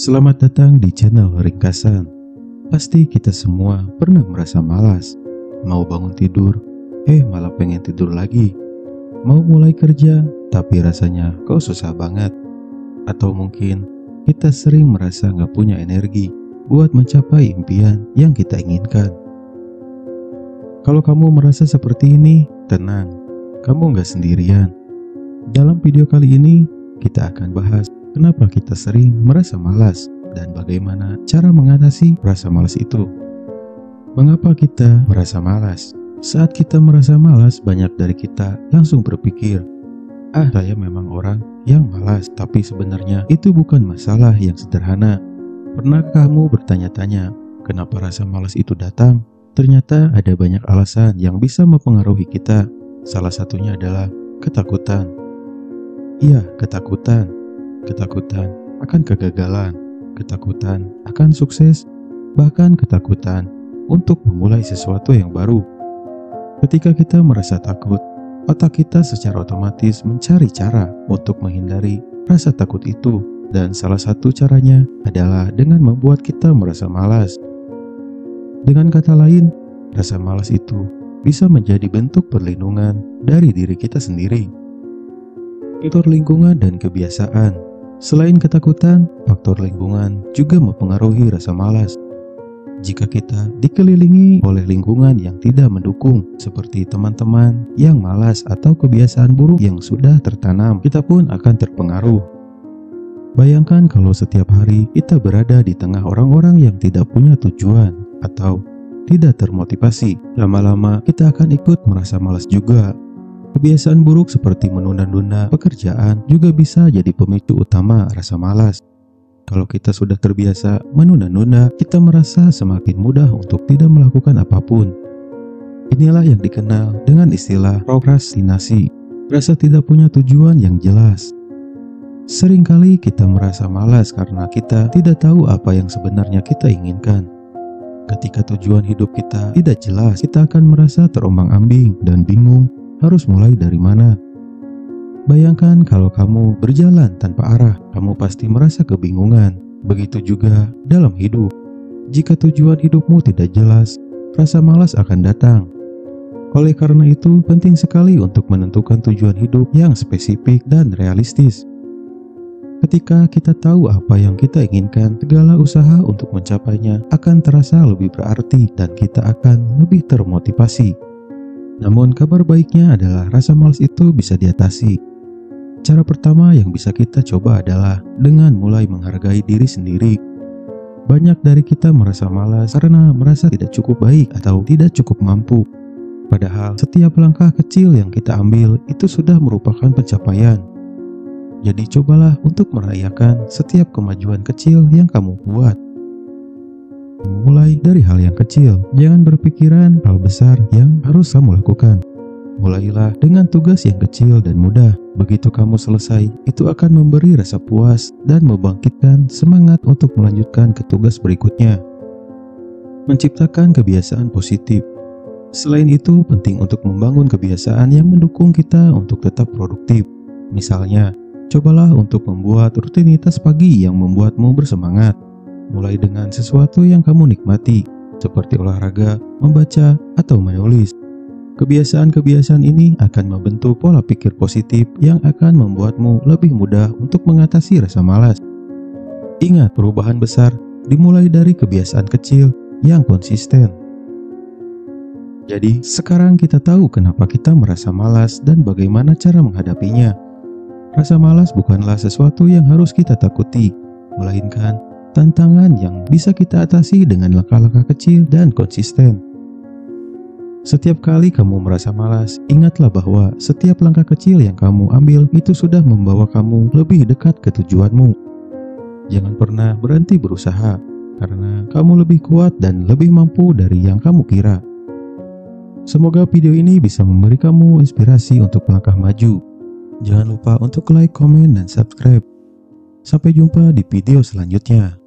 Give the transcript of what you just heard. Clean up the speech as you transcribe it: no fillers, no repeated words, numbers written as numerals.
Selamat datang di channel Ringkasan. Pasti kita semua pernah merasa malas. Mau bangun tidur, malah pengen tidur lagi. Mau mulai kerja, tapi rasanya kok susah banget. Atau mungkin kita sering merasa nggak punya energi buat mencapai impian yang kita inginkan. Kalau kamu merasa seperti ini, tenang, kamu nggak sendirian. Dalam video kali ini, kita akan bahas kenapa kita sering merasa malas dan bagaimana cara mengatasi rasa malas itu. Mengapa kita merasa malas? Saat kita merasa malas, banyak dari kita langsung berpikir, saya memang orang yang malas, tapi sebenarnya itu bukan masalah yang sederhana. Pernahkah kamu bertanya-tanya, kenapa rasa malas itu datang? Ternyata ada banyak alasan yang bisa mempengaruhi kita. Salah satunya adalah ketakutan. Iya, ketakutan. Ketakutan akan kegagalan, ketakutan akan sukses, bahkan ketakutan untuk memulai sesuatu yang baru. Ketika kita merasa takut, otak kita secara otomatis mencari cara untuk menghindari rasa takut itu, dan salah satu caranya adalah dengan membuat kita merasa malas. Dengan kata lain, rasa malas itu bisa menjadi bentuk perlindungan dari diri kita sendiri. Faktor lingkungan dan kebiasaan. Selain ketakutan, faktor lingkungan juga mempengaruhi rasa malas. Jika kita dikelilingi oleh lingkungan yang tidak mendukung, seperti teman-teman yang malas atau kebiasaan buruk yang sudah tertanam, kita pun akan terpengaruh. Bayangkan kalau setiap hari kita berada di tengah orang-orang yang tidak punya tujuan atau tidak termotivasi, lama-lama kita akan ikut merasa malas juga. Kebiasaan buruk seperti menunda-nunda pekerjaan juga bisa jadi pemicu utama rasa malas. Kalau kita sudah terbiasa menunda-nunda, kita merasa semakin mudah untuk tidak melakukan apapun. Inilah yang dikenal dengan istilah prokrastinasi, rasa tidak punya tujuan yang jelas. Seringkali kita merasa malas karena kita tidak tahu apa yang sebenarnya kita inginkan. Ketika tujuan hidup kita tidak jelas, kita akan merasa terombang-ambing dan bingung harus mulai dari mana. Bayangkan kalau kamu berjalan tanpa arah, kamu pasti merasa kebingungan. Begitu juga dalam hidup. Jika tujuan hidupmu tidak jelas, rasa malas akan datang. Oleh karena itu, penting sekali untuk menentukan tujuan hidup yang spesifik dan realistis. Ketika kita tahu apa yang kita inginkan, segala usaha untuk mencapainya akan terasa lebih berarti dan kita akan lebih termotivasi. Namun kabar baiknya adalah rasa malas itu bisa diatasi. Cara pertama yang bisa kita coba adalah dengan mulai menghargai diri sendiri. Banyak dari kita merasa malas karena merasa tidak cukup baik atau tidak cukup mampu. Padahal setiap langkah kecil yang kita ambil itu sudah merupakan pencapaian. Jadi cobalah untuk merayakan setiap kemajuan kecil yang kamu buat. Mulai dari hal yang kecil, jangan berpikiran hal besar yang harus kamu lakukan. Mulailah dengan tugas yang kecil dan mudah. Begitu kamu selesai, itu akan memberi rasa puas dan membangkitkan semangat untuk melanjutkan ke tugas berikutnya. Menciptakan kebiasaan positif. Selain itu, penting untuk membangun kebiasaan yang mendukung kita untuk tetap produktif. Misalnya, cobalah untuk membuat rutinitas pagi yang membuatmu bersemangat. Mulai dengan sesuatu yang kamu nikmati, seperti olahraga, membaca, atau menulis. Kebiasaan-kebiasaan ini akan membentuk pola pikir positif yang akan membuatmu lebih mudah untuk mengatasi rasa malas. Ingat, perubahan besar dimulai dari kebiasaan kecil yang konsisten. Jadi, sekarang kita tahu kenapa kita merasa malas dan bagaimana cara menghadapinya. Rasa malas bukanlah sesuatu yang harus kita takuti, melainkan tantangan yang bisa kita atasi dengan langkah-langkah kecil dan konsisten. Setiap kali kamu merasa malas, ingatlah bahwa setiap langkah kecil yang kamu ambil itu sudah membawa kamu lebih dekat ke tujuanmu. Jangan pernah berhenti berusaha, karena kamu lebih kuat dan lebih mampu dari yang kamu kira. Semoga video ini bisa memberi kamu inspirasi untuk melangkah maju. Jangan lupa untuk like, komen, dan subscribe. Sampai jumpa di video selanjutnya.